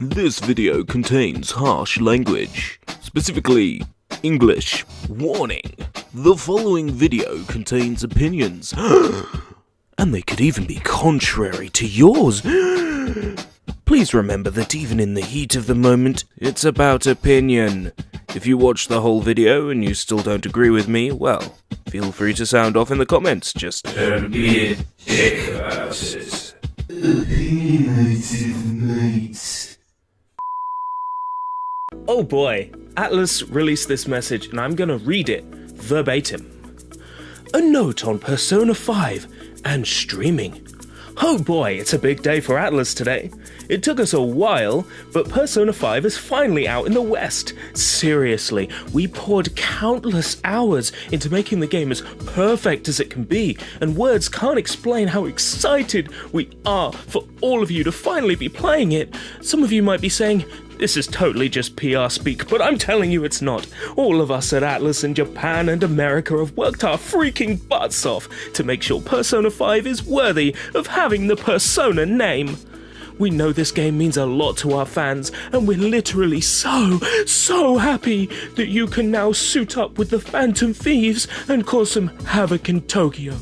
This video contains harsh language, specifically English. Warning: the following video contains opinions, and they could even be contrary to yours. Please remember that even in the heat of the moment, it's about opinion. If you watch the whole video and you still don't agree with me, well, feel free to sound off in the comments. Just don't be a dick about it. Opinionated mates. Oh boy, ATLUS released this message and I'm gonna read it verbatim. A note on Persona 5 and streaming. Oh boy, it's a big day for ATLUS today. It took us a while, but Persona 5 is finally out in the West. Seriously, we poured countless hours into making the game as perfect as it can be, and words can't explain how excited we are for all of you to finally be playing it. Some of you might be saying, this is totally just PR speak, but I'm telling you it's not. All of us at ATLUS in Japan and America have worked our freaking butts off to make sure Persona 5 is worthy of having the Persona name. We know this game means a lot to our fans, and we're literally so happy that you can now suit up with the Phantom Thieves and cause some havoc in Tokyo.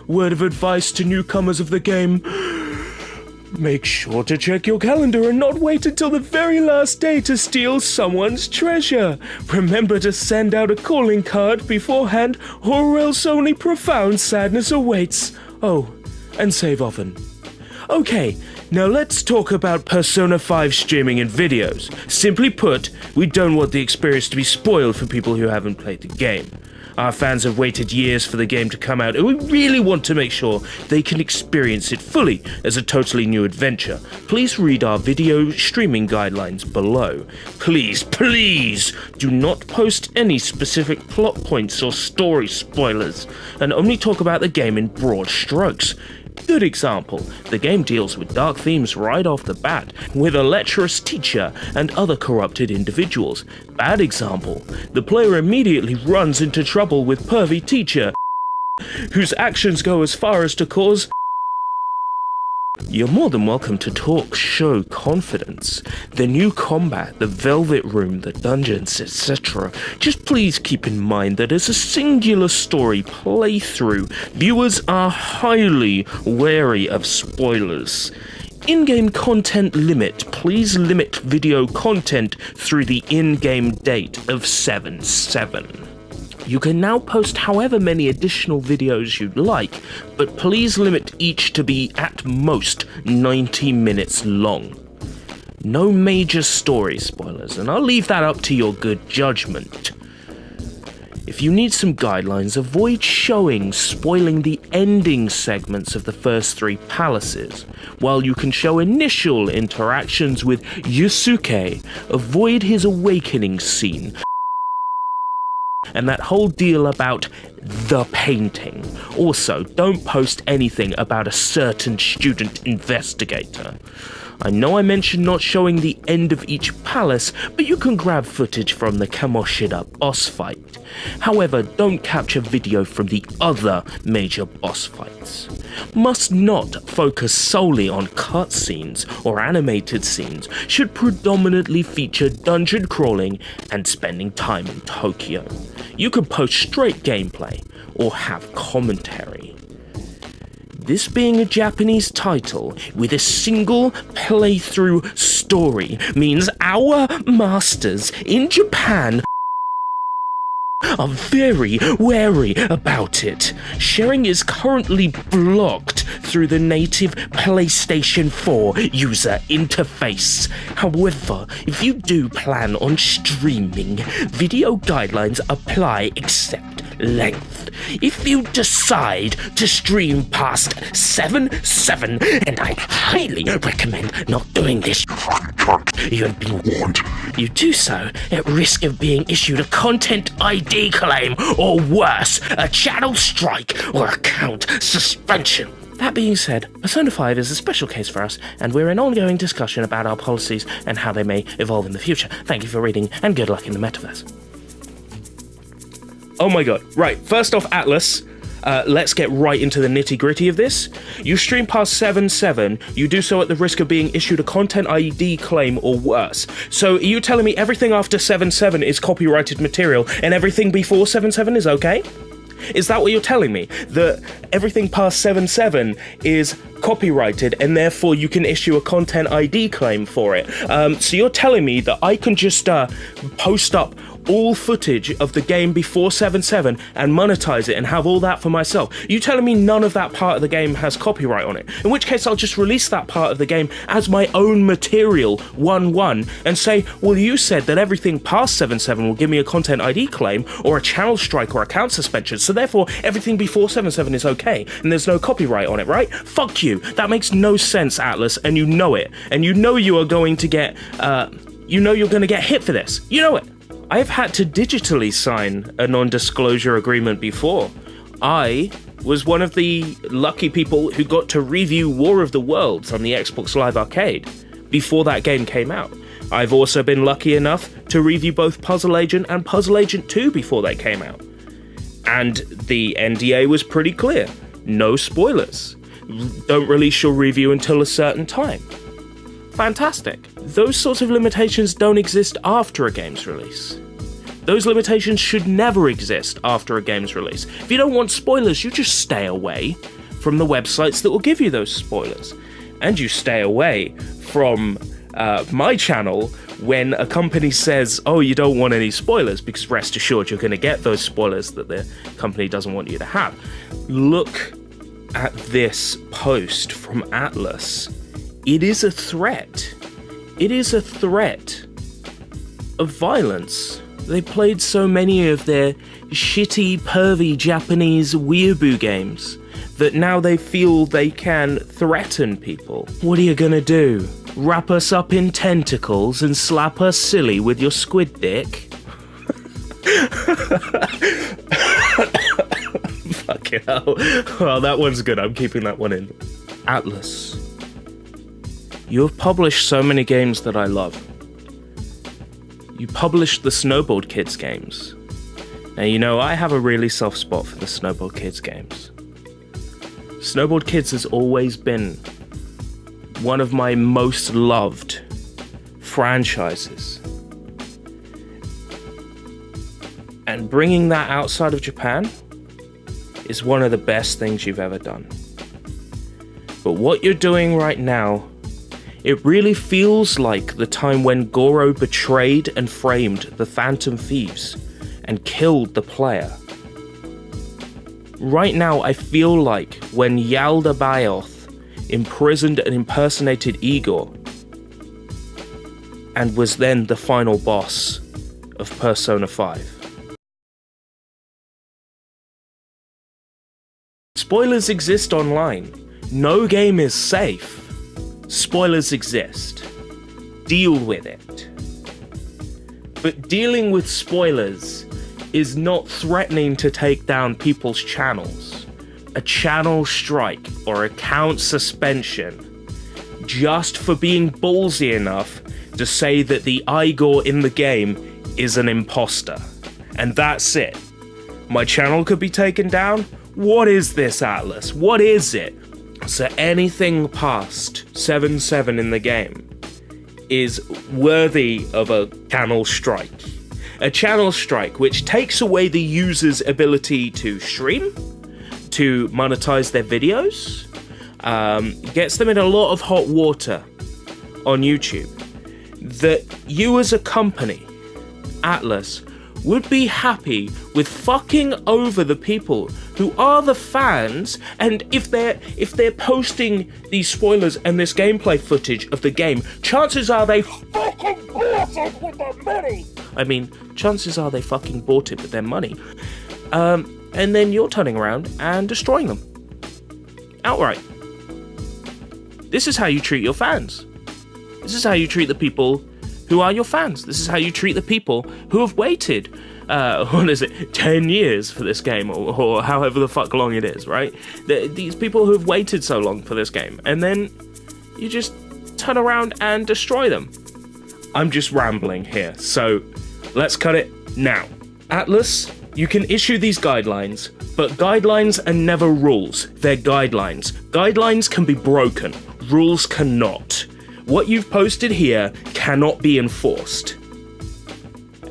Word of advice to newcomers of the game: make sure to check your calendar and not wait until the very last day to steal someone's treasure. Remember to send out a calling card beforehand, or else only profound sadness awaits. Oh, and save often. Okay, now let's talk about Persona 5 streaming and videos. Simply put, we don't want the experience to be spoiled for people who haven't played the game. Our fans have waited years for the game to come out, and we really want to make sure they can experience it fully as a totally new adventure. Please read our video streaming guidelines below. Please do not post any specific plot points or story spoilers, and only talk about the game in broad strokes. Good example, the game deals with dark themes right off the bat, with a lecherous teacher and other corrupted individuals. Bad example, the player immediately runs into trouble with pervy teacher, whose actions go as far as to cause... You're more than welcome to talk, show confidence. The new combat, the Velvet Room, the dungeons, etc. Just please keep in mind that as a singular story playthrough, viewers are highly wary of spoilers. In-game content limit. Please limit video content through the in-game date of 7/7. You can now post however many additional videos you'd like, but please limit each to be at most 90 minutes long. No major story spoilers, and I'll leave that up to your good judgment. If you need some guidelines, avoid spoiling the ending segments of the first 3 palaces. While you can show initial interactions with Yusuke, avoid his awakening scene, and that whole deal about the painting. Also, don't post anything about a certain student investigator. I know I mentioned not showing the end of each palace, but you can grab footage from the Kamoshida boss fight. However, don't capture video from the other major boss fights. Must not focus solely on cutscenes or animated scenes, should predominantly feature dungeon crawling and spending time in Tokyo. You can post straight gameplay or have commentary. This being a Japanese title with a single playthrough story means our masters in Japan are very wary about it. Sharing is currently blocked through the native PlayStation 4 user interface. However, if you do plan on streaming, video guidelines apply except length. If you decide to stream past 7/7, and I highly recommend not doing this, you have been warned. You do so at risk of being issued a content ID claim, or worse, a channel strike or account suspension. That being said, Persona 5 is a special case for us, and we're in ongoing discussion about our policies and how they may evolve in the future. Thank you for reading, and good luck in the metaverse. Oh my god, right, first off, ATLUS, let's get right into the nitty-gritty of this. You stream past 7.7, you do so at the risk of being issued a content ID claim or worse. So are you telling me everything after 7.7 is copyrighted material and everything before 7.7 is okay? Is that what you're telling me? That everything past 7.7 is copyrighted and therefore you can issue a content ID claim for it? So you're telling me that I can just post up all footage of the game before 7.7 and monetize it and have all that for myself? You telling me none of that part of the game has copyright on it? In which case I'll just release that part of the game as my own material 1.1 and say, well, you said that everything past 7.7 will give me a content ID claim or a channel strike or account suspension, so therefore everything before 7.7 is okay and there's no copyright on it, right? Fuck you. That makes no sense, Atlus, and you know it. And you know you are going to get, you're going to get hit for this. You know it. I've had to digitally sign a non-disclosure agreement before. I was one of the lucky people who got to review War of the Worlds on the Xbox Live Arcade before that game came out. I've also been lucky enough to review both Puzzle Agent and Puzzle Agent 2 before they came out. And the NDA was pretty clear. No spoilers. Don't release your review until a certain time. Fantastic. Those sorts of limitations don't exist after a game's release. Those limitations should never exist after a game's release. If you don't want spoilers, you just stay away from the websites that will give you those spoilers. And you stay away from my channel when a company says, oh, you don't want any spoilers, because rest assured you're going to get those spoilers that the company doesn't want you to have. Look at this post from ATLUS. It is a threat. It is a threat of violence. They played so many of their shitty, pervy Japanese weeaboo games that now they feel they can threaten people. What are you gonna do? Wrap us up in tentacles and slap us silly with your squid dick? Fucking hell. Well, that one's good. I'm keeping that one in. ATLUS. You have published so many games that I love. You published the Snowboard Kids games. Now, you know, I have a really soft spot for the Snowboard Kids games. Snowboard Kids has always been one of my most loved franchises. And bringing that outside of Japan is one of the best things you've ever done. But what you're doing right now, it really feels like the time when Goro betrayed and framed the Phantom Thieves and killed the player. Right now, I feel like when Yalda Bayoth imprisoned and impersonated Igor and was then the final boss of Persona 5. Spoilers exist online. No game is safe. Spoilers exist. Deal with it. But dealing with spoilers is not threatening to take down people's channels. A channel strike or account suspension just for being ballsy enough to say that the Igor in the game is an imposter. And that's it. My channel could be taken down? What is this, ATLUS? What is it? So anything past 7.7 in the game is worthy of a channel strike. A channel strike which takes away the user's ability to stream, to monetize their videos, gets them in a lot of hot water on YouTube. That you as a company, ATLUS, would be happy with fucking over the people who are the fans, and if they're posting these spoilers and this gameplay footage of the game, chances are they fucking bought it with their money. I mean, chances are they fucking bought it with their money. And then you're turning around and destroying them. Outright. This is how you treat your fans. This is how you treat the people who are your fans. This is how you treat the people who have waited, 10 years for this game, or however the fuck long it is, right? These people who have waited so long for this game, and then you just turn around and destroy them. I'm just rambling here, so let's cut it now. ATLUS, You can issue these guidelines, but guidelines are never rules. They're guidelines. Guidelines can be broken. Rules cannot. What you've posted here cannot be enforced.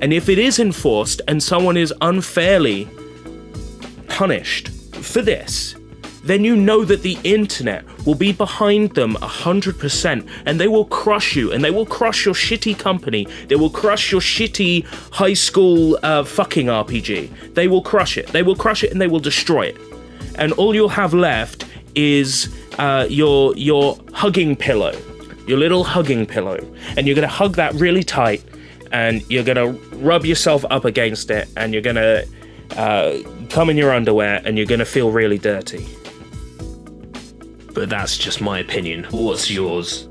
And if it is enforced and someone is unfairly punished for this, then you know that the internet will be behind them 100%, and they will crush you, and they will crush your shitty company, they will crush your shitty high school fucking RPG. They will crush it, and they will destroy it. And all you'll have left is your hugging pillow, your little hugging pillow, and you're gonna hug that really tight, and you're gonna rub yourself up against it, and you're gonna come in your underwear, and you're gonna feel really dirty. But that's just my opinion. What's yours?